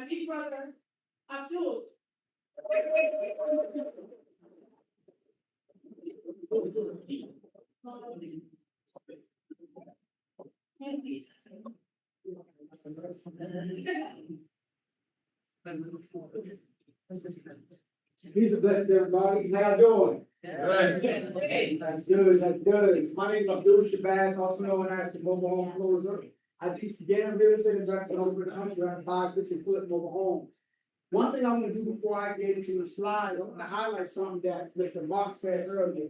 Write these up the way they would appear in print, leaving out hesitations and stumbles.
my big brother, Abdul. Peace and blessings, everybody. How y'all doing? Good. That's good. That's good. My name is Abdul Shabazz, also known as the mobile home closer. I teach beginner real estate investment over the country on 5, 6, and flip mobile homes. One thing I'm going to do before I get into the slide, I'm going to highlight something that Mr. Mark said earlier.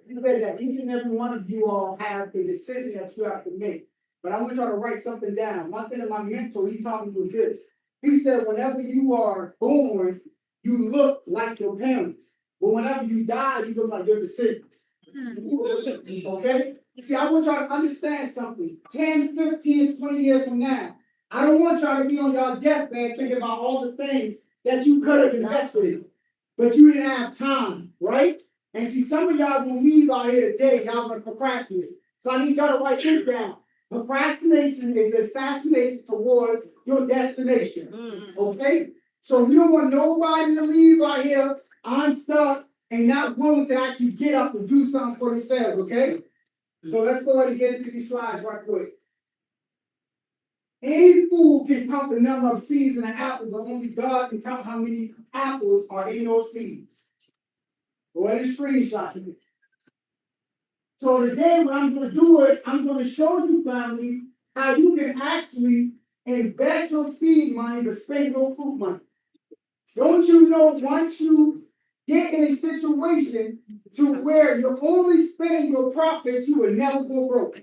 He said that each and every one of you all have a decision that you have to make. But I want y'all to write something down. One thing that my mentor, he taught me was this. He said, whenever you are born, you look like your parents. But whenever you die, you look like your descendants. Okay? See, I want y'all to understand something. 10, 15, 20 years from now, I don't want y'all to be on y'all deathbed thinking about all the things that you could have invested in, but you didn't have time, right? And see, some of y'all gonna leave out here today, y'all gonna procrastinate. So I need y'all to write this down. Procrastination is assassination towards your destination. Okay? So we don't want nobody to leave out here unstuck and not willing to actually get up and do something for themselves, okay? So let's go ahead and get into these slides right quick. Any fool can count the number of seeds in an apple, but only God can count how many apples are in those seeds. Go ahead and screenshot it. So today what I'm going to do is I'm going to show you, family, how you can actually invest your seed money to spend your fruit money. Don't you know once you get in a situation to where you're only spending your profits, you will never go broke.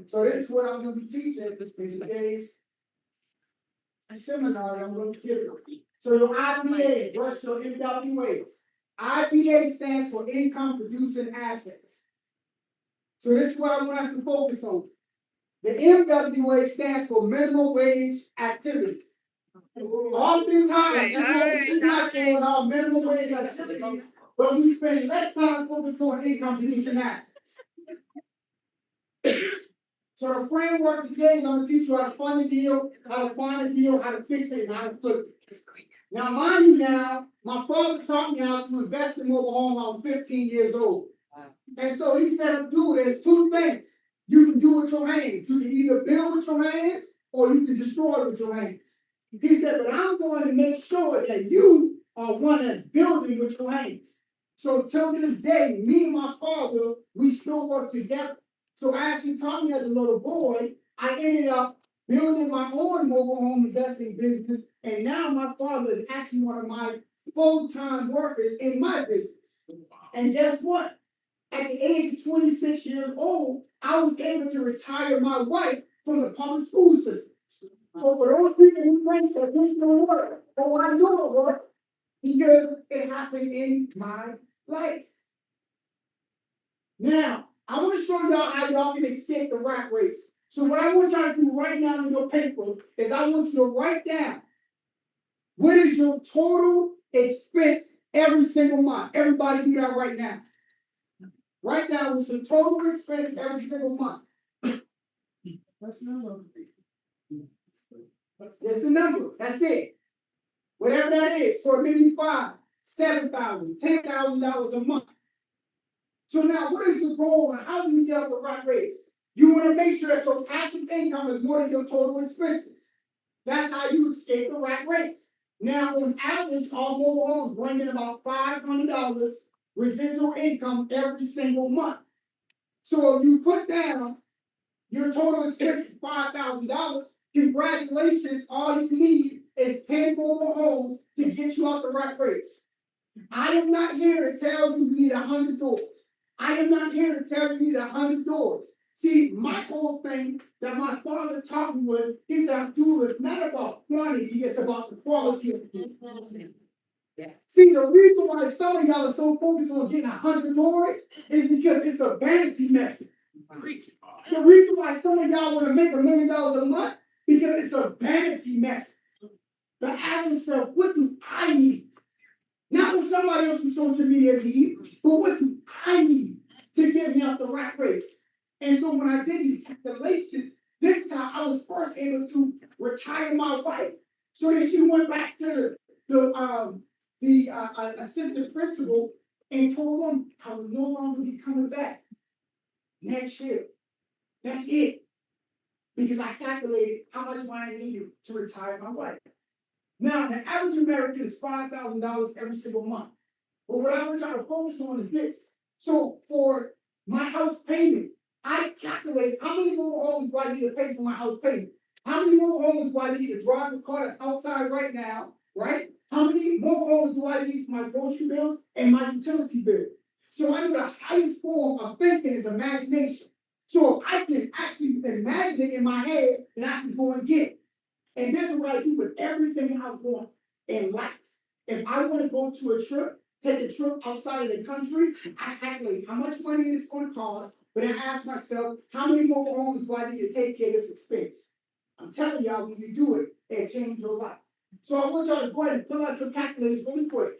So this is what I'm going to be teaching in today's seminar that I'm going to give you. So your IPAs versus your MWAs. IPA stands for income producing assets. So this is what I want us to focus on. The MWA stands for minimum wage activities. Oftentimes, we focus too much on our minimum wage activities, but we spend less time focused on income producing assets. So the framework today is I'm going to teach you how to fund a deal, how to find a deal, how to fix it, and how to flip it. Now, mind you now, my father taught me how to invest in mobile home when I was 15 years old. And so he said, dude, there's two things you can do with your hands. You can either build with your hands or you can destroy with your hands. He said, but I'm going to make sure that you are one that's building with your hands. So till this day, me and my father, we still work together. So as he taught me as a little boy, I ended up building my own mobile home investing business. And now my father is actually one of my full-time workers in my business. And guess what? At the age of 26 years old, I was able to retire my wife from the public school system. So for those people who think that this don't work, oh, I know it work because it happened in my life. Now, I want to show y'all how y'all can escape the rat race. So what I want y'all to do right now on your paper is I want you to write down what is your total expense every single month. Everybody do that right now. Write down what's your total expense every single month. That's the number. That's the number. That's it. Whatever that is. So it may be $5,000, $7,000, $10,000 a month. So now, what is the goal and how do you get up the rat race? You want to make sure that your passive income is more than your total expenses. That's how you escape the rat race. Now, on average, our mobile homes bring in about $500 residual income every single month. So if you put down your total expense is $5,000, congratulations, all you need is 10 mobile homes to get you out the rat race. I am not here to tell you you need 100 doors. I am not here to tell you you need 100 doors. See, my whole thing that my father taught me was, he said, Abdul, it's not about quantity, it's about the quality of the yeah. See, the reason why some of y'all are so focused on getting 100 doors is because it's a vanity measure. The reason why some of y'all want to make $1 million a month because it's a vanity measure. But ask yourself, what do I need? Not what somebody else on social media need, but what do I need to get me out the rat race? And so when I did these calculations, this is how I was first able to retire my wife. So then she went back to the assistant principal and told him I will no longer be coming back next year. That's it. Because I calculated how much money I needed to retire my wife. Now, the average American is $5,000 every single month. But what I want y'all to focus on is this. So for my house payment, I calculate how many mobile homes do I need to pay for my house payment? How many mobile homes do I need to drive the car that's outside right now, right? How many mobile homes do I need for my grocery bills and my utility bill? So I know the highest form of thinking is imagination. So I can actually imagine it in my head, and I can go and get it. And this is what I do with everything I want in life. If I want to go to a trip, take a trip outside of the country, I calculate how much money it's going to cost, but I ask myself, how many mobile homes do I need to take care of this expense? I'm telling y'all, when you do it, it changes your life. So I want y'all to go ahead and pull out your calculators really quick.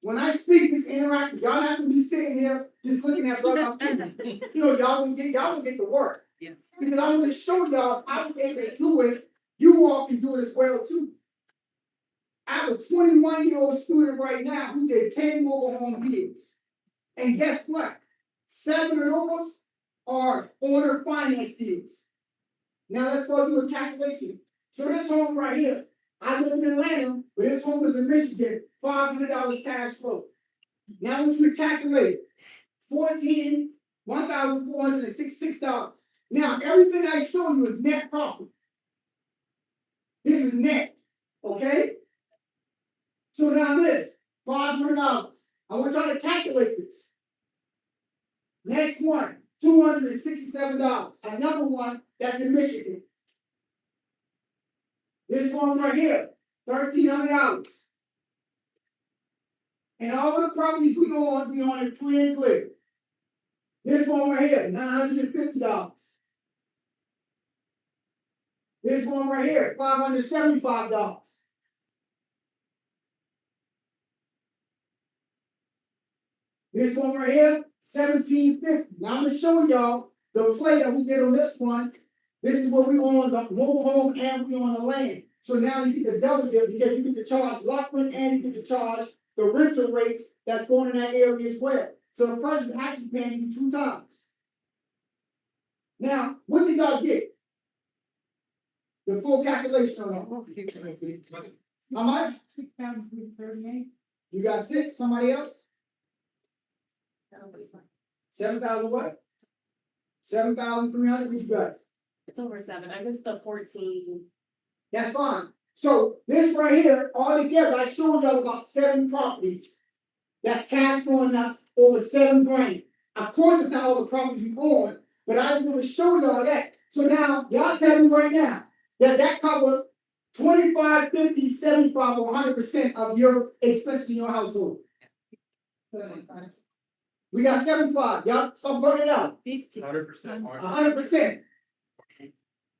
When I speak, it's interactive. Y'all have to be sitting there just looking at what I'm doing. You know, y'all gonna get to work. Yeah. Because I'm gonna show y'all if I was able to do it, you all can do it as well too. I have a 21-year-old student right now who did 10 mobile home deals. And guess what? 7 of those are owner finance deals. Now let's go do a calculation. So this home right here, I live in Atlanta, but this home is in Michigan, $500 cash flow. Now once we calculate $1,466. Now everything I show you is net profit. This is net, okay? So now this, $500. I want y'all to calculate this. Next one, $267. Another one that's in Michigan. This one right here, $1,300. And all of the properties we on it free and clear. This one right here, $950. This one right here, $575. This one right here, $1,750. Now I'm gonna show y'all the play that we did on this one. This is what we own the mobile home and we own the land. So now you get the double dip because you get to charge lock rent and you get to charge the rental rates that's going in that area as well. So the person's actually paying you 2 times. Now, what did y'all get? The full calculation on that. How much? 6,338. You got 6? Somebody else? 7,000 what? 7,300. What you got? It's over 7. I missed the 14. That's fine. So this right here, all together, I showed y'all about 7 properties. That's cash flowing us over $7 grand. Of course, it's not all the properties we own, but I just want to show y'all that. So now, y'all tell me right now, does that cover 25, 50, 75, or 100% of your expenses in your household? We got 75. Y'all stop burning it out. 100%. 100%.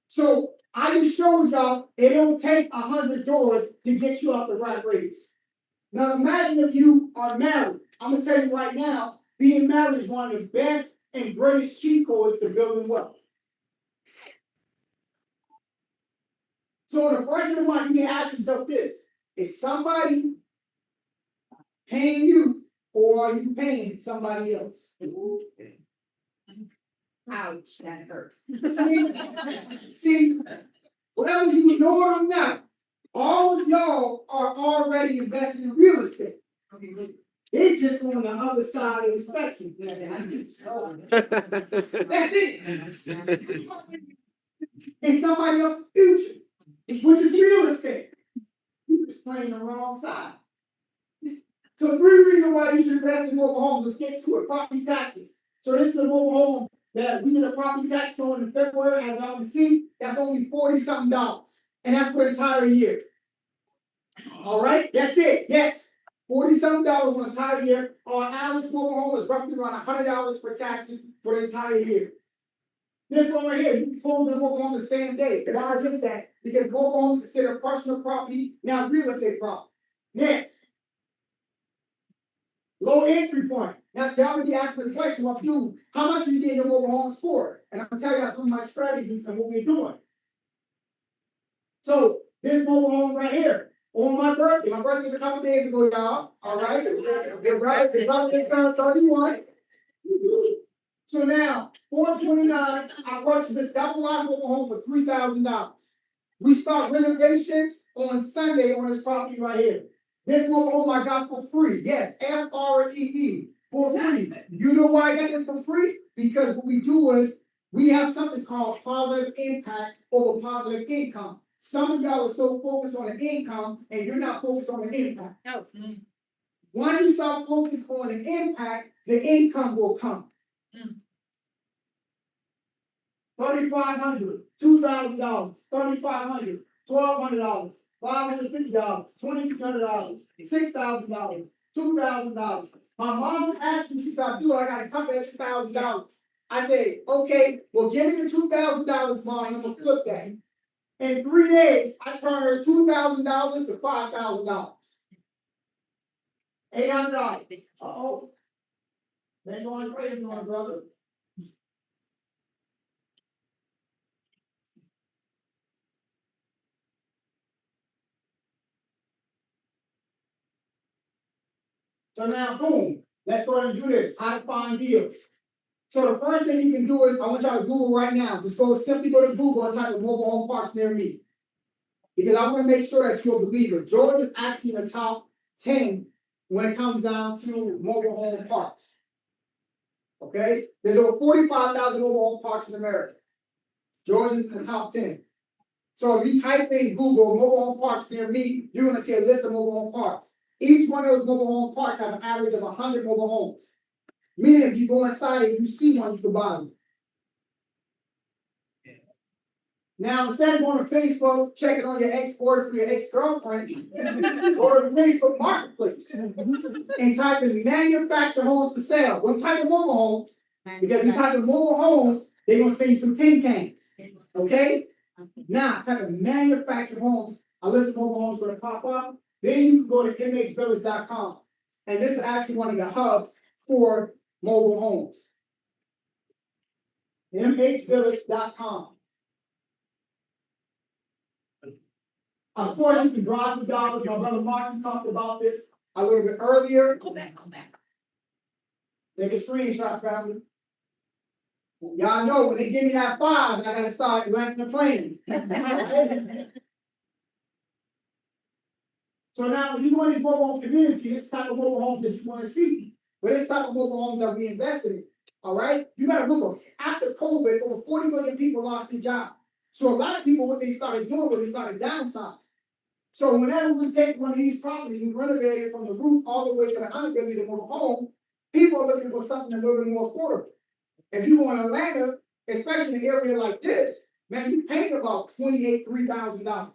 So I just showed y'all it don't take 100 doors to get you out the rat race. Now imagine if you are married. I'm gonna tell you right now, being married is one of the best and greatest cheat codes to building wealth. So in the first of the month, you need to ask yourself this: is somebody paying you, or are you paying somebody else? Ouch, that hurts. See, whether you know it or not, all of y'all are already invested in real estate. It's just on the other side of the spectrum. That's it. It's somebody else's future, which is real estate. You're just playing the wrong side. So 3 reasons why you should invest in mobile homes. Let's get to it. Property taxes. So this is a mobile home that we did a property tax on in February, as y'all can see, that's only $40-something, and that's for the entire year. All right, that's it. Yes, $40-something for the entire year. Our average mobile home is roughly around $100 for taxes for the entire year. This one right here, you can fold the mobile home the same day. Why is that? Because mobile homes consider personal property, now real estate property. Next. Low entry point. Now, see, I'm gonna be asking the question, well, dude, how much are you getting your mobile homes for? And I'm gonna tell you some of my strategies and what we're doing. So this mobile home right here, on my birthday's a couple days ago, y'all, all right? The birthday turned 31. So now, 429, I purchased this double wide mobile home for $3,000. We start renovations on Sunday on this property right here. This mobile home I got for free. Yes, FREE, for free. You know why I got this for free? Because what we do is we have something called positive impact over positive income. Some of y'all are so focused on the income and you're not focused on the impact. Oh. Once you start focused on the impact, the income will come. $3,500, $2,000, $3,500, $1,200, $550, $2,300, $6,000, $2,000. My mom asked me, she said, "Abdul, I got a couple extra $1,000." I said, "Okay, well, give me the $2,000, mom, and I'm gonna flip that." In 3 days, I turned her $2,000 to $5,000. $800. Uh-oh. They ain't going crazy on brother. So now, boom, let's go ahead and do this. How to find deals. So the first thing you can do is, I want y'all to Google right now. Just simply go to Google and type in mobile home parks near me. Because I want to make sure that you're a believer. Georgia is actually in the top 10 when it comes down to mobile home parks. Okay? There's over 45,000 mobile home parks in America. Georgia's in the top 10. So if you type in Google mobile home parks near me, you're going to see a list of mobile home parks. Each one of those mobile home parks have an average of 100 mobile homes. Meaning if you go inside and you see one, you can buy them. Now, instead of going to Facebook, checking on your ex-boyfriend for your ex-girlfriend, go to the Facebook Marketplace and type in manufactured homes for sale. Don't type in mobile homes, because if you type in mobile homes, they're going to send you some tin cans. Okay? Now, type in manufactured homes. A list of mobile homes going to pop up. Then you can go to mhvillage.com. And this is actually one of the hubs for mobile homes. mhvillage.com. Of course, you can drive the dollars. My brother Martin talked about this a little bit earlier. Go back. Take a screenshot, family. Y'all know when they give me that 5, I gotta start landing the plane. So now when you go in these mobile home communities, this type of mobile homes that you want to see, but this type of mobile homes that we invested in. All right? You gotta remember, after COVID, over 40 million people lost their job. So a lot of people, what they started doing was they started downsizing. So whenever we take one of these properties and renovate it from the roof all the way to the underbelly of the mobile home, people are looking for something a little bit more affordable. If you go in Atlanta, especially in an area like this, man, you pay about $3,000.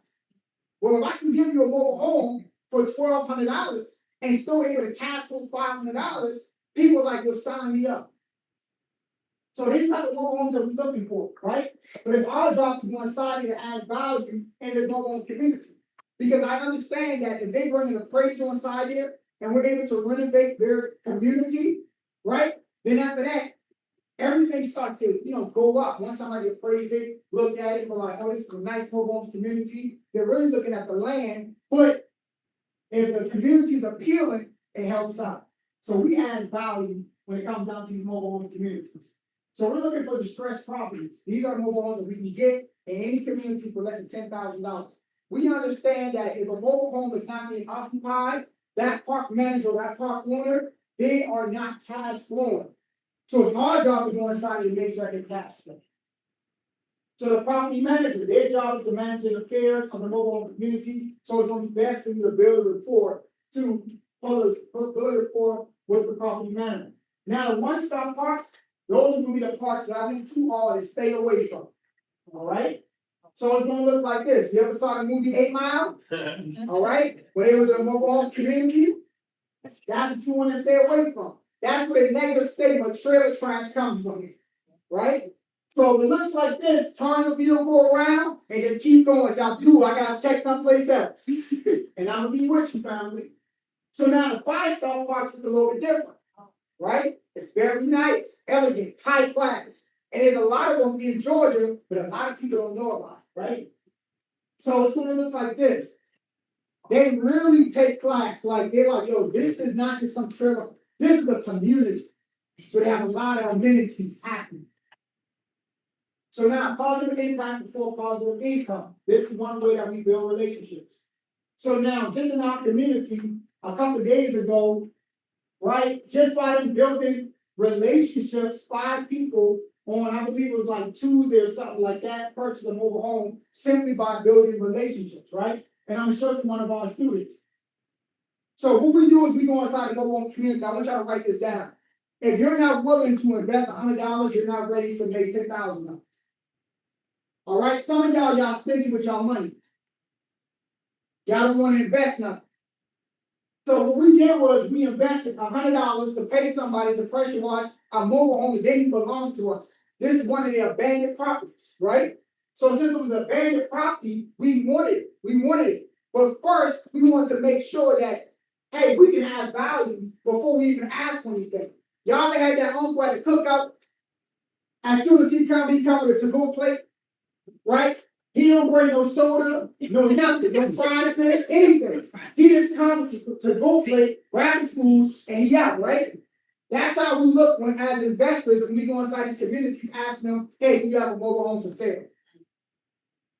Well, if I can give you a mobile home for $1,200 and still able to cash flow $500, people are like, you'll sign me up. So these type of mobile homes that we're looking for, right? But it's our job to go inside here to add value in this mobile home community. Because I understand that if they bring an appraisal inside here and we're able to renovate their community, right? Then after that, everything starts to, go up. Once somebody appraise it, look at it, we're like, oh, this is a nice mobile home community. They're really looking at the land, but if the community is appealing, it helps out. So we add value when it comes down to these mobile home communities. So we're looking for distressed properties. These are mobile homes that we can get in any community for less than $10,000. We understand that if a mobile home is not being occupied, that park manager, that park owner, they are not cash flowing. So it's our job to go inside and make sure they cash flow. So the property manager, their job is to manage the affairs of the mobile home community. So it's going to be best for you to build a rapport build a rapport with the property manager. Now the one-stop parks, those will be the parks that I think too hard to stay away from. All right? So it's gonna look like this. You ever saw the movie 8 Mile? All right? When it was in a mobile home community, that's what you want to stay away from. That's where the negative statement trailer trash comes from. Right? So if it looks like this, turn the vehicle around and just keep going. Say, Abdul, I gotta check someplace else. And I'm gonna be with you, family. So now the 5-star parks is a little bit different. Right? It's very nice, elegant, high class. And there's a lot of them in Georgia, but a lot of people don't know about it, right? So it's gonna look like this. They really take class, like they're like, yo, this is not just some trailer, this is a community. So they have a lot of amenities happening. So now positive impact before positive income. This is one way that we build relationships. So now, just in our community, a couple of days ago, right, just by them building relationships, 5 people on, I believe it was like Tuesday or something like that, purchased a mobile home simply by building relationships, right? And I'm sure it's one of our students. So what we do is we go inside the mobile home community. I want y'all to write this down. If you're not willing to invest $100, you're not ready to make $10,000. All right, some of y'all stingy with y'all money. Y'all don't want to invest nothing. So what we did was we invested $100 to pay somebody to pressure wash a mobile home that didn't belong to us. This is one of the abandoned properties, right? So since it was an abandoned property, we wanted it. But first, we wanted to make sure that, hey, we can add value before we even ask for anything. Y'all ever had that uncle at the cookout? As soon as he come with a to-go plate, right? He don't bring no soda, no nothing, no fried fish, anything. He just comes to go plate, grab his food, and he out, right? That's how we look when, as investors, when we go inside these communities, asking them, hey, do you have a mobile home for sale?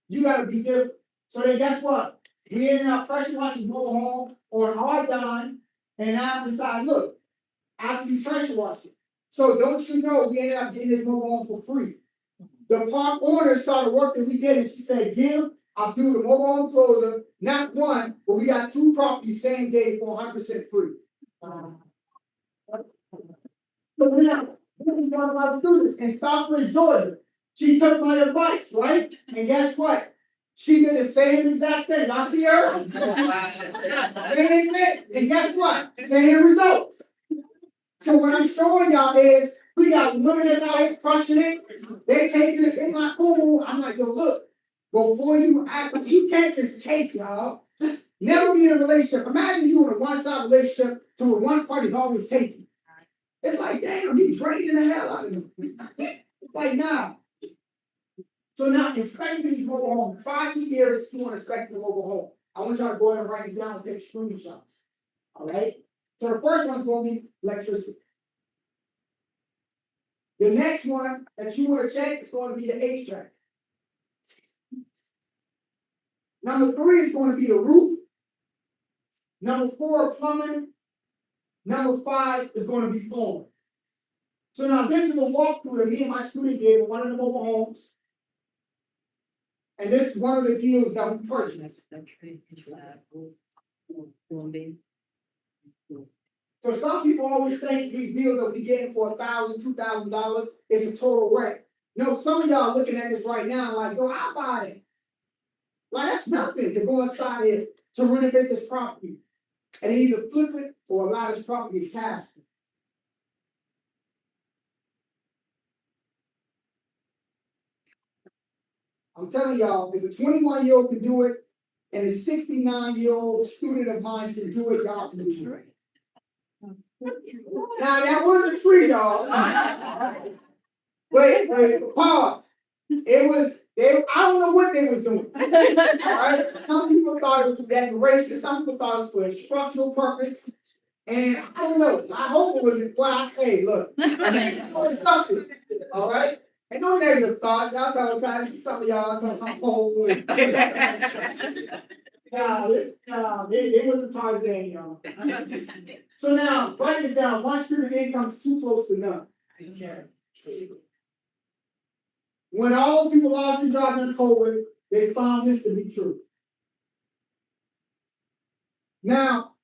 You gotta be different. So then guess what? We ended up pressure washing mobile home on our dime, and I decided, look, after you pressure wash it. So don't you know we ended up getting this mobile home for free. The park owner saw the work that we did, and she said, Gil, I'll do the mobile home closer, not one, but we got 2 properties same day for 100% free. So we're not talking about students in Stockbridge, Georgia. She took my advice, right? And guess what? She did the same exact thing. Y'all see her? Same thing. And guess what? Same results. So what I'm showing y'all is we got women that's out here crushing it. They taking it in my cool. I'm like, yo, look, before you act, you can't just take, y'all. Never be in a relationship. Imagine you in a one-side relationship to where one party's always taking. It's like, damn, you draining the hell out of them. It's like, nah. So now, inspecting these mobile homes, 5 key areas you want to inspect the mobile home. I want y'all to go ahead and write these down and take screenshots. All right? So the first one's going to be electricity. The next one that you want to check is going to be the HVAC. Number 3 is going to be the roof. Number 4, plumbing. Number 5 is going to be flooring. So now this is a walkthrough that me and my student did with one of the mobile homes. And this is one of the deals that we purchased. So some people always think these deals that we getting for $1,000, $2,000 is a total wreck. No, some of y'all looking at this right now like, yo, I'll buy it. Like that's nothing to go inside here to renovate this property. And either flip it or allow this property to cash. I'm telling y'all, if a 21-year-old can do it, and a 69-year-old student of mine can do it, y'all can do it. Now that was a tree, y'all. Wait, pause. I don't know what they was doing. All right? Some people thought it was for decoration, some people thought it was for a structural purpose. And I don't know. I hope it was, well, hey, look, it was something. All right? Ain't no negative thoughts. Y'all tell us, I see some of y'all tell some whole. It wasn't Tarzan, y'all. So now, write this down. One student income is too close to none. When all those people lost their job in COVID, they found this to be true. Now,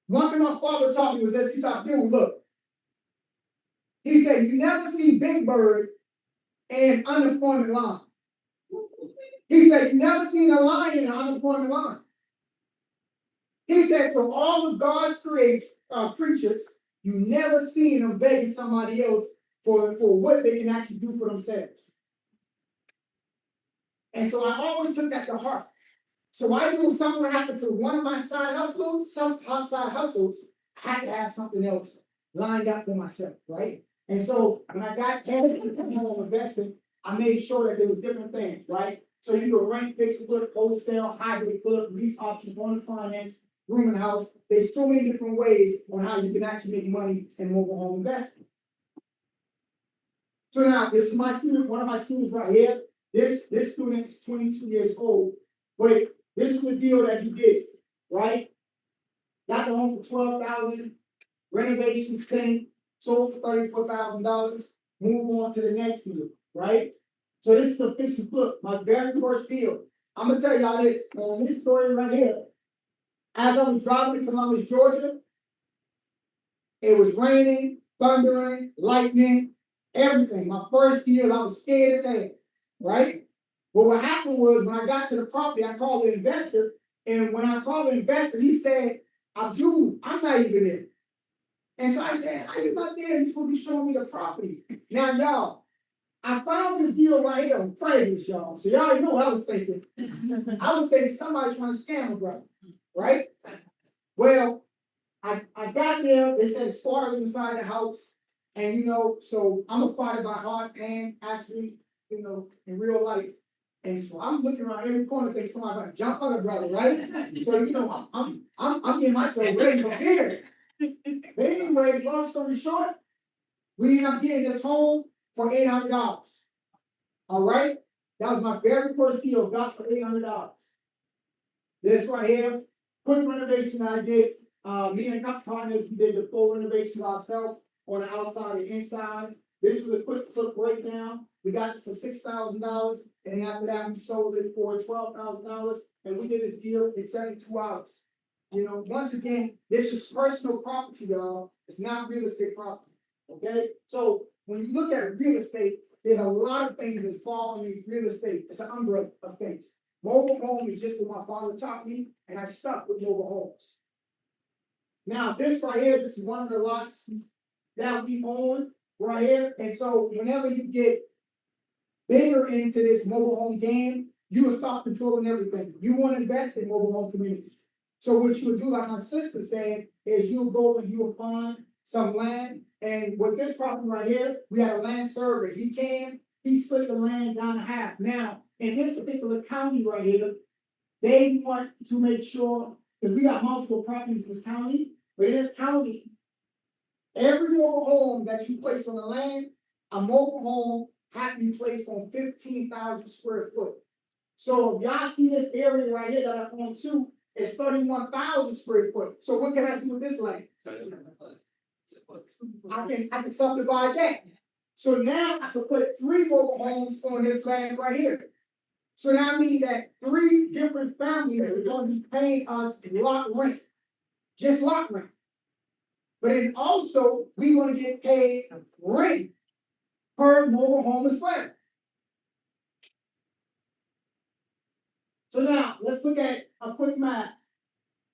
one thing my father taught me was this. He said, Bill, look. He said, you never see Big Bird and unemployment line. He said, you never seen a lion in an unemployment line. He said, so all of God's creatures, you never seen them begging somebody else for what they can actually do for themselves. And so I always took that to heart. So I knew if something would happen to one of my side hustles, I had to have something else lined up for myself, right? And so when I got headed into home investing, I made sure that there was different things, right? So you can rent, fix, flip, wholesale, hybrid, flip, lease options, owner finance, room and house. There's so many different ways on how you can actually make money in mobile home investing. So now, this is my student, one of my students right here. This student is 22 years old. But this is the deal that he did, right? Got the home for $12,000, renovations 10, sold for $34,000. Move on to the next deal, right? So this is the fix and flip, my very first deal. I'm gonna tell y'all this on this story right here. As I was driving to Columbus, Georgia, it was raining, thundering, lightning, everything. My first deal, I was scared as hell, right? But what happened was when I got to the property, I called the investor, and when I called the investor, he said, Abdul, I'm not even in. And so I said, how you not there? You're supposed to be showing me the property. Now, y'all, I found this deal right here on Craigslist, y'all. So y'all already know what I was thinking. I was thinking somebody's trying to scam a brother, right? Well, I got there, they said sparklers inside the house. And so I'm a fighter by heart and actually, in real life. And so I'm looking around every corner, thinking somebody's gonna jump on a brother, right? So I'm getting myself ready for here. But anyways, long story short, we ended up getting this home for $800. All right? That was my very first deal, got for $800. This right here, quick renovation I did. Me and my partners, we did the full renovation ourselves on the outside and inside. This was a quick flip breakdown. We got it for $6,000, and then after that, we sold it for $12,000, and we did this deal in 72 hours. Once again, this is personal property, y'all. It's not real estate property. Okay? So when you look at real estate, there's a lot of things that fall in these real estate. It's an umbrella of things. Mobile home is just what my father taught me, and I stuck with mobile homes. Now, this right here, this is one of the lots that we own right here. And so whenever you get bigger into this mobile home game, you will start controlling everything. You want to invest in mobile home communities. So what you would do, like my sister said, is you'll go and you'll find some land. And with this property right here, we had a land survey. He split the land down in half. Now, in this particular county right here, they want to make sure, because we got multiple properties in this county, but in this county, every mobile home that you place on the land, a mobile home had to be placed on 15,000 square foot. So if y'all see this area right here that I own too, it's 31,000 square foot. So what can I do with this land? I can subdivide that. So now I can put 3 mobile homes on this land right here. So now I mean that 3 different families are going to be paying us lot rent. Just lot rent. But then also, we're going to get paid rent per mobile home as well. So now, let's look at a quick math.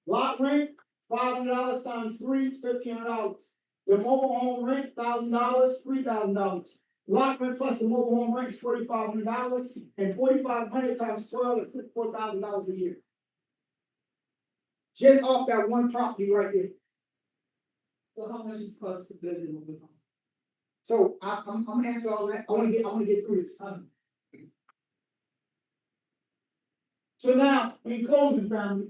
Lot rent, $500 times 3 is $1,500. The mobile home rent, $1,000, $3,000. Lot rent plus the mobile home rent is $4,500, and $4,500 times 12 is $54,000 a year. Just off that one property right there. So how much is cost to build a mobile home? So I'm gonna answer all that. I want to get through this. So now, in closing, family,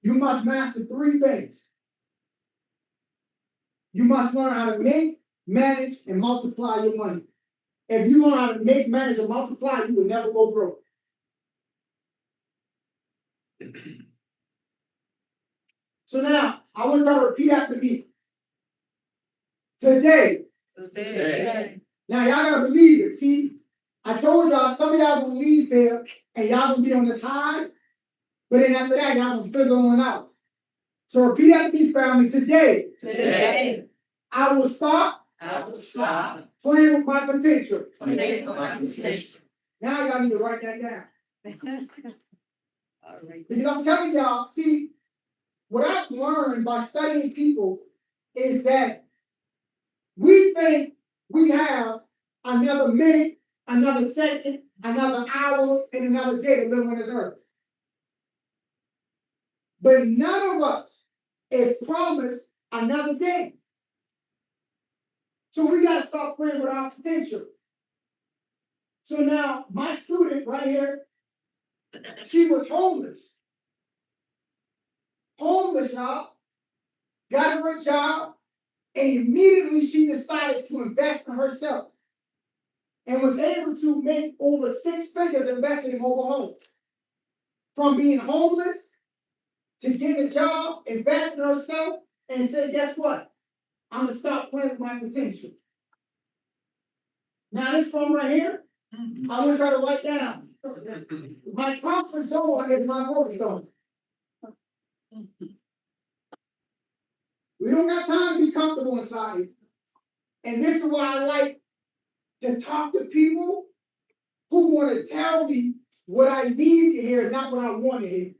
you must master 3 things. You must learn how to make, manage, and multiply your money. If you learn how to make, manage, and multiply, you will never go broke. So now, I want y'all to repeat after me. Today. Now, y'all gotta believe it. See, I told y'all some of y'all gonna leave here and y'all gonna be on this high, but then after that, y'all gonna fizzle on out. So repeat after me, family. Today, I will stop playing with my potential. Now y'all need to write that down. All right. Because I'm telling y'all, see, what I've learned by studying people is that we think we have another minute, another second, another hour, and another day to live on this earth. But none of us is promised another day. So we got to start playing with our potential. So now, my student right here, she was homeless. Homeless, y'all. Got her a job, and immediately she decided to invest in herself. And was able to make over 6 figures investing in mobile homes. From being homeless to getting a job, investing in herself, and said, guess what? I'm gonna stop playing with my potential. Now this one right here, I want y'all to write down. My comfort zone is my growth zone. We don't got time to be comfortable inside here. And this is why I like to talk to people who want to tell me what I need to hear, not what I want to hear.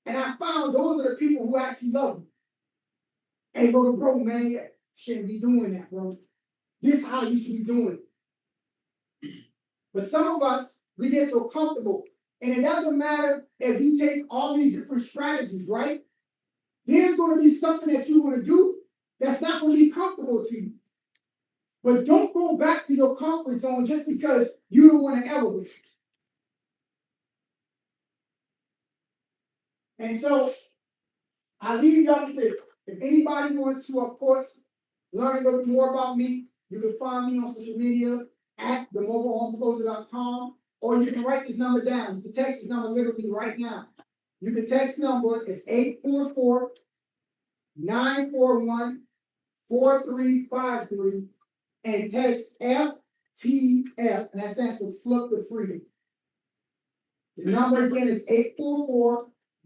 And I found those are the people who actually love me. And go, bro, man, you shouldn't be doing that, bro. This is how you should be doing it. But some of us, we get so comfortable. And it doesn't matter if you take all these different strategies, right? There's going to be something that you're going to do that's not going to be comfortable to you. But don't go back to your comfort zone just because you don't want to elevate. And so, I leave y'all with this. If anybody wants to, of course, learn a little bit more about me, you can find me on social media at themobilehomecloser.com, or you can write this number down. You can text this number literally right now. You can text number, it's 844-941-4353, and text FTF, and that stands for Flip the Freedom. The number again is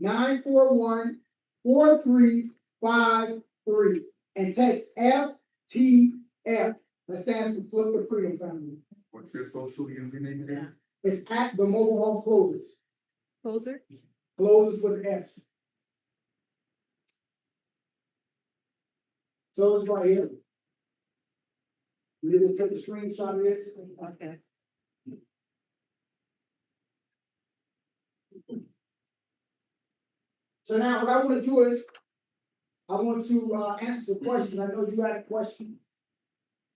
844-941-4353, and text FTF. That stands for Flip the Freedom Family. What's your social media name again? It's at the Mobile Home Closers. Closer? Closers with an S. So it's right here. You just take a screenshot of this. Okay. So now what I want to do is, I want to answer some questions. I know you had a question.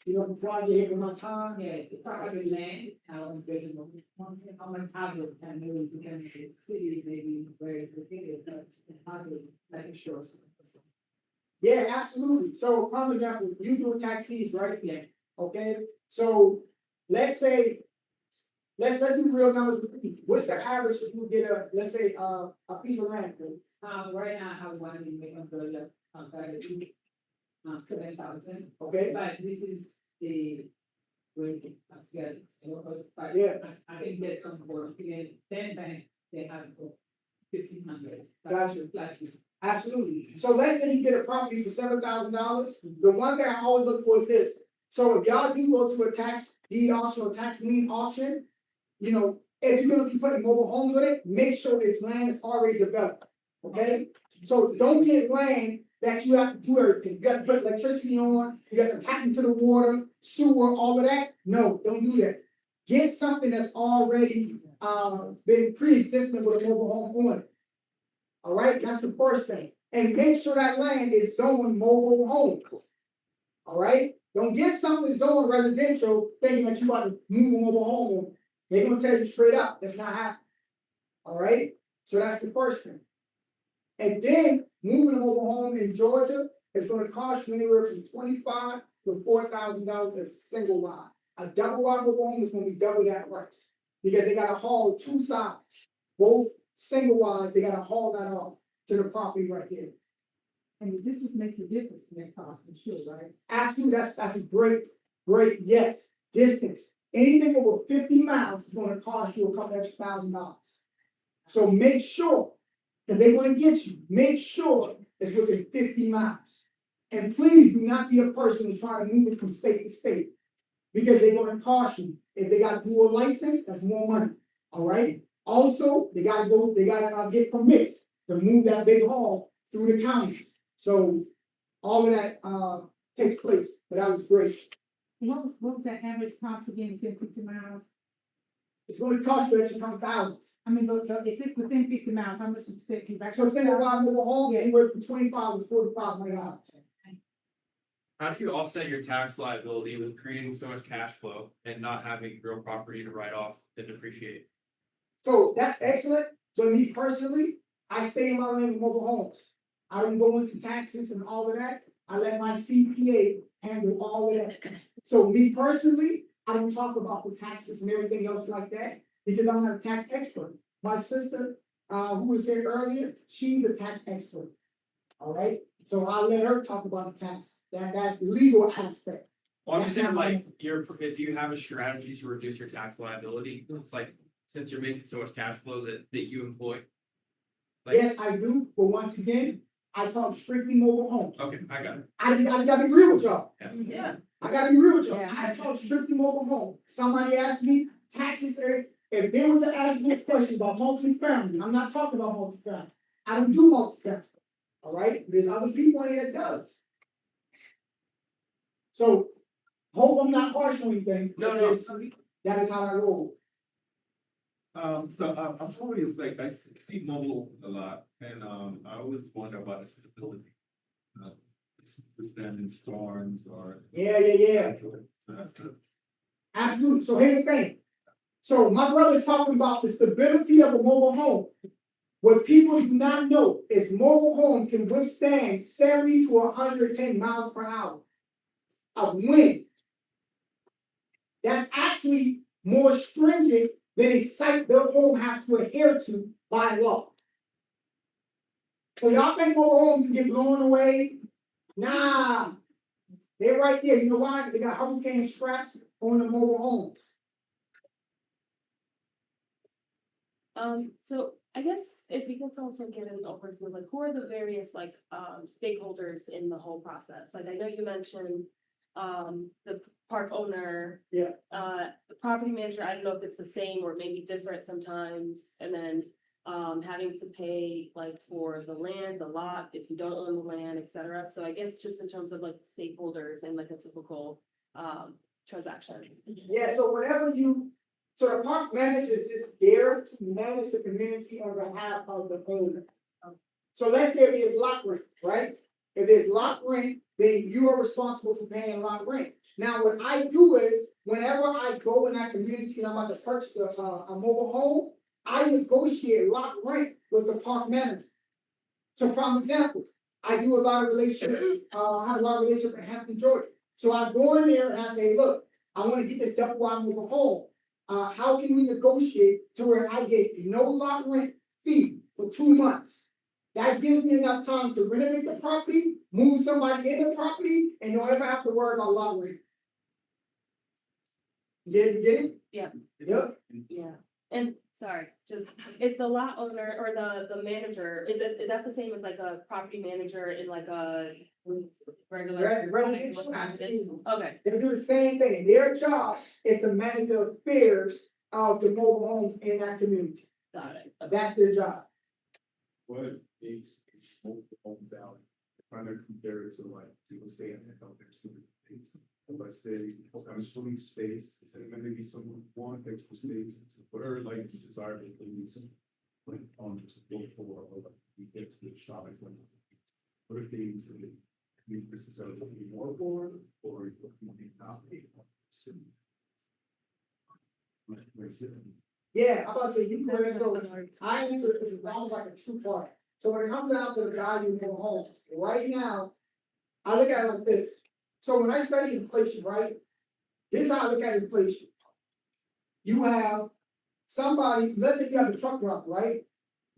You know, before I get hit with my time. Yeah, it's probably land, how I'm building, how much houses can move within the city, maybe where it's located, but how to, like, insurance. Yeah, absolutely. So, prime example, you do tax deeds, right? Yeah. Okay, so let's say, let's do real numbers. What's the average if you get a, let's say, a piece of land? Right now, I want to make a budget, $7,000, Okay, but this is the rate of get, but Yeah. I can get some for, again, then bank, they have 1,500. Gotcha. Gotcha. absolutely. So let's say you get a property for $7,000. The one thing I always look for is this. So if y'all do go to a tax deed auction or tax lien auction, you know, if you're gonna be putting mobile homes with it, make sure this land is already developed. Okay? So don't get land that you have to do everything. You got to put electricity on, you got to tap into the water, sewer, all of that. No, don't do that. Get something that's already been pre-existing with a mobile home on it. All right, that's the first thing. And make sure that land is zoned mobile homes. All right, don't get something zoned residential thinking that you about to move a mobile home. They're gonna tell you straight up that's not happening. All right, so that's the first thing. And then moving a mobile home in Georgia is going to cost you anywhere from $2,500 to $4,000 a single wide. A double wide mobile home is going to be double that price because they got to haul 2 sides, both single wides. They got to haul that off to the property right there. And the distance makes a difference in that cost, I'm sure, right? Absolutely, that's a great yes. Distance, anything over 50 miles is going to cost you a couple extra $1,000. So make sure. Because they want to get you. Make sure it's within 50 miles. And please do not be a person who's trying to move it from state to state. Because they're going to cost you. If they got dual license, that's more money. All right. Also, they gotta get permits to move that big haul through the counties. So all of that takes place. But that was great. What was that average cost again, within 50 miles? It's going to cost you extra couple thousands. I mean, but if it's within 50 miles, how much you said you back? So single wide mobile home, anywhere from $2,500 to $4,500. How do you offset your tax liability with creating so much cash flow and not having real property to write off and depreciate? So that's excellent, but me personally, I stay in my lane with mobile homes. I don't go into taxes and all of that. I let my CPA handle all of that. So me personally, I don't talk about the taxes and everything else like that because I'm not a tax expert. My sister, who was here earlier, she's a tax expert. All right, so I'll let her talk about the tax, that legal aspect. Well, I'm That's just saying, not my- like, do you have a strategy to reduce your tax liability? It's like, since you're making so much cash flow that you employ? Like, Yes, I do, but once again, I talk strictly mobile homes. okay, I got it. I gotta be real with y'all. Yeah. I gotta be real with y'all. Yeah. I talk strictly mobile home. Somebody asked me taxes, if there was to ask me a question about multifamily, I'm not talking about multifamily. I don't do multifamily. All right, there's other people in here that does. So, hope I'm not harsh or anything. No, no. because That is how I roll. I'm always like, I see mobile a lot, and, I always wonder about the stability. Withstanding storms or. Yeah. So that's the. Absolutely. So here's the thing. So my brother's talking about the stability of a mobile home. What people do not know is mobile home can withstand 70 to 110 miles per hour of wind. That's actually more stringent than a site-built home has to adhere to by law. So y'all think mobile homes get blown away? Nah. They're right there. You know why? Because they got hurricane straps on the mobile homes. So I guess if we could also get an overview, like who are the various like stakeholders in the whole process? Like I know you mentioned the park owner. Yeah. The property manager, I don't know if it's the same or maybe different sometimes, and then having to pay like for the land, the lot, if you don't own the land, et cetera. So I guess just in terms of like stakeholders and like a typical transaction. Yeah, so the park manager is just there to manage the community on behalf of the owner. So let's say if there's lot rent, right? If there's lot rent, then you are responsible for paying lot rent. Now, what I do is, whenever I go in that community and I'm about to purchase a mobile home, I negotiate lot rent with the park manager. So, for example, I do a lot of relationships, I have a lot of relationships in Hampton, Georgia. So I go in there and I say, look, I want to get this double wide mobile home. How can we negotiate to where I get no lot rent fee for 2 months? That gives me enough time to renovate the property, move somebody in the property, and don't ever have to worry about lot rent. You get it? Yeah. Yep. Yeah, and sorry, just, is the lot owner or the manager, is that the same as like a property manager in like a regular? Renovation. Okay, They do the same thing. Their job is to manage the affairs of the mobile homes in that community. got it. That's their job. What makes smoke homes out? Trying to compare it to like people stay in their health extra things. Let's say, I'm assuming space, it's like maybe someone want extra space, what are like desirable things? Like on just go for, or like you get to the shop, like, what are things that you necessarily looking more for, or you not pay for? Yeah, I'm about to say, you can, so I answered it, it's almost like a two-part. So when it comes down to the value of mobile homes, right now, I look at it like this. So when I study inflation, right, this is how I look at inflation. You have somebody, let's say you have a truck driver, right?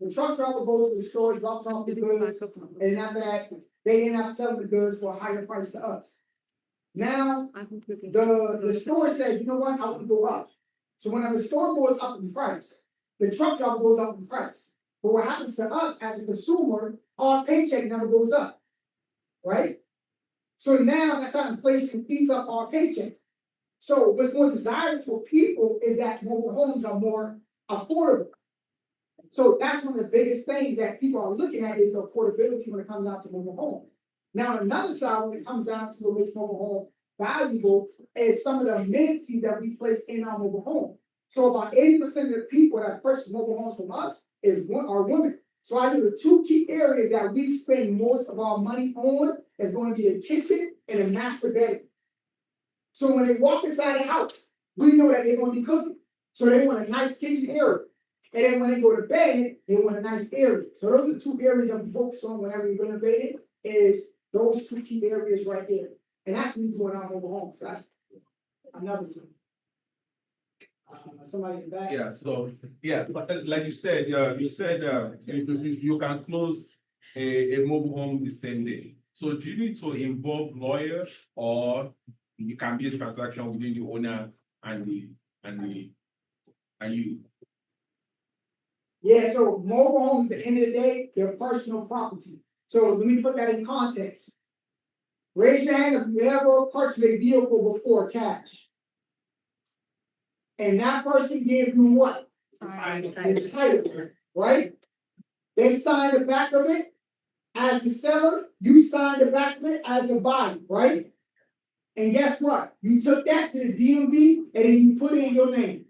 The truck driver goes to the store, he drops off the goods, and after that, they end up selling the goods for a higher price to us. Now, the store says, you know what, I want to go up. So whenever the store goes up in price, the truck driver goes up in price. But what happens to us as a consumer, our paycheck never goes up, right? So now that's how inflation eats up our paycheck. So what's more desirable for people is that mobile homes are more affordable. So that's one of the biggest things that people are looking at is the affordability when it comes down to mobile homes. Now, on another side, when it comes down to what makes mobile home valuable is some of the amenities that we place in our mobile home. So about 80% of the people that purchase mobile homes from us are women. So I know the two key areas that we spend most of our money on is going to be a kitchen and a master bedroom. So when they walk inside the house, we know that they're gonna be cooking. So they want a nice kitchen area. And then when they go to bed, they want a nice area. So those are the two areas I'm focused on whenever you're renovating, is those two key areas right there. And that's what we're doing on mobile homes. That's another thing. Somebody in the back? Yeah, so, yeah, but like you said, you can close a mobile home the same day. So do you need to involve lawyers, or it can be a transaction within the owner and you? Yeah, so mobile homes, at the end of the day, they're personal property. So let me put that in context. Raise your hand if you ever purchased a vehicle before cash. And that person gave you what? The title, right? They signed the back of it as the seller, you signed the back of it as the buyer, right? And guess what? You took that to the DMV and then you put in your name.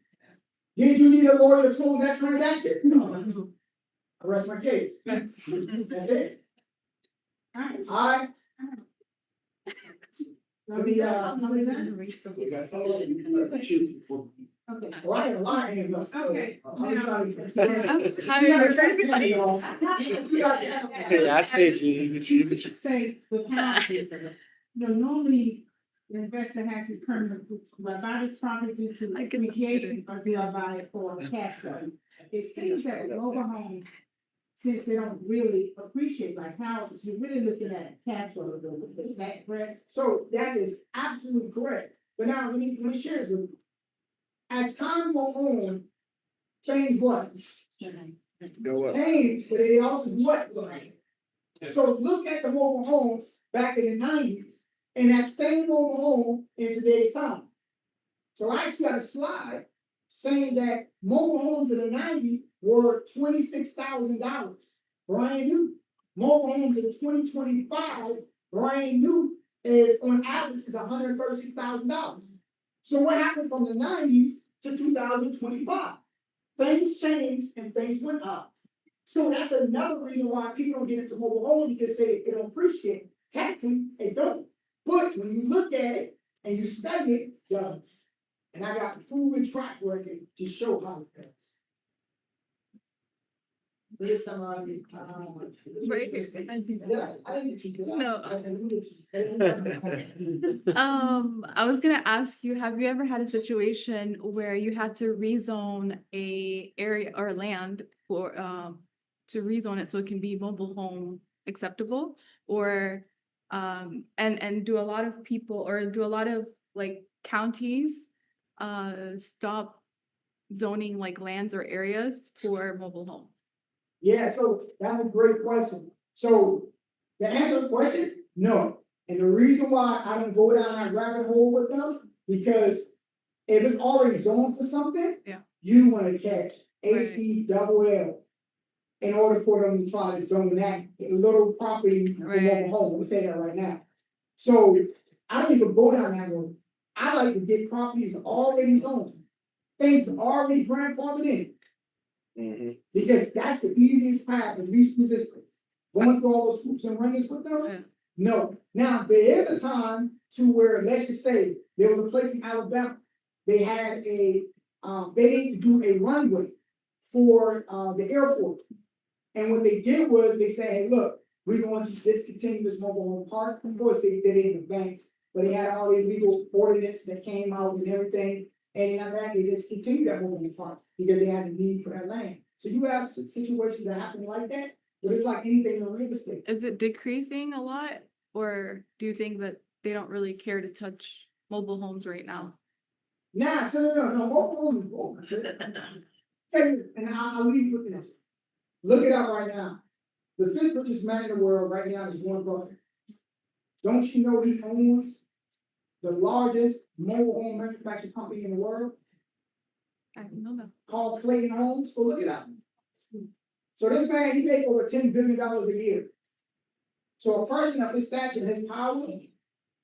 Did you need a lawyer to close that transaction? No. I rest my case. That's it. Alright. Let me, Okay. well, I had a lot of hands up. Okay. I'm sorry. Yeah, I said you. Say the policy, you know, normally the investor has to determine, do I buy this property due to appreciation or do I buy it for cash flow? It seems that with mobile homes, since they don't really appreciate like houses, you're really looking at cash flow. Is that correct? So that is absolutely correct. But now let me share this with you. As time go on, things what? Go up. Change, but they also do what? So look at the mobile homes back in the 90s and that same mobile home in today's time. So I actually got a slide saying that mobile homes in the 90s were $26,000 brand new. Mobile homes in 2025 brand new is on average is $136,000. So what happened from the 90s to 2025? Things changed and things went up. So that's another reason why people don't get into mobile homes, because they don't appreciate it. Technically, they don't. But when you look at it and you study it, it does. And I got proven track record to show how it does. Based on Right here. Yeah, I didn't cheat it out. No. I didn't do it. I was gonna ask you, have you ever had a situation where you had to rezone a area or land for, to rezone it so it can be mobile home acceptable? Or, and do a lot of people, or do a lot of like counties, stop zoning like lands or areas for mobile home? Yeah, so that's a great question. So the answer to the question, no. And the reason why I don't go down that rabbit hole with them, because if it's already zoned for something, Yeah. you want to catch Right. HE in order for them to try to zone that little property for Right. mobile home. Let me say that right now. So I don't even go down that road. I like to get properties already zoned. Things already grandfathered in. Because that's the easiest path and least resistance. Going through all those hoops and rings with them? Yeah. No. Now, there is a time to where, let's just say, there was a place in Alabama, they had they needed to do a runway for the airport. And what they did was they said, hey, look, we're going to discontinue this mobile home park. Of course, they did it in advance, but they had all the legal ordinance that came out and everything. And after that, they discontinued that mobile home park because they had a need for that land. So you have situations that happen like that, but it's like anything in real estate. Is it decreasing a lot? Or do you think that they don't really care to touch mobile homes right now? Nah, so no, mobile homes is and I'll leave you with this. Look it up right now. The fifth richest man in the world right now is Warren Buffett. Don't you know he owns the largest mobile home manufacturing company in the world? I don't know that. Called Clayton Homes? Go look it up. So this man, he make over $10 billion a year. So a person of his stature, his power,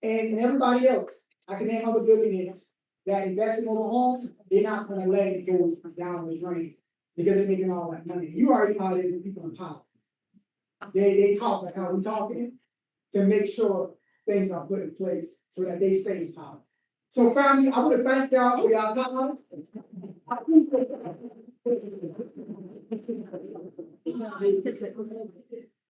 and everybody else, I can name other billionaires that invest in mobile homes, they're not gonna let it go down the drain. because they're making all that money. You already know how it is with people in power. They talk like how we talking to make sure things are put in place so that they stay in power. So family, I want to thank y'all for y'all time. I appreciate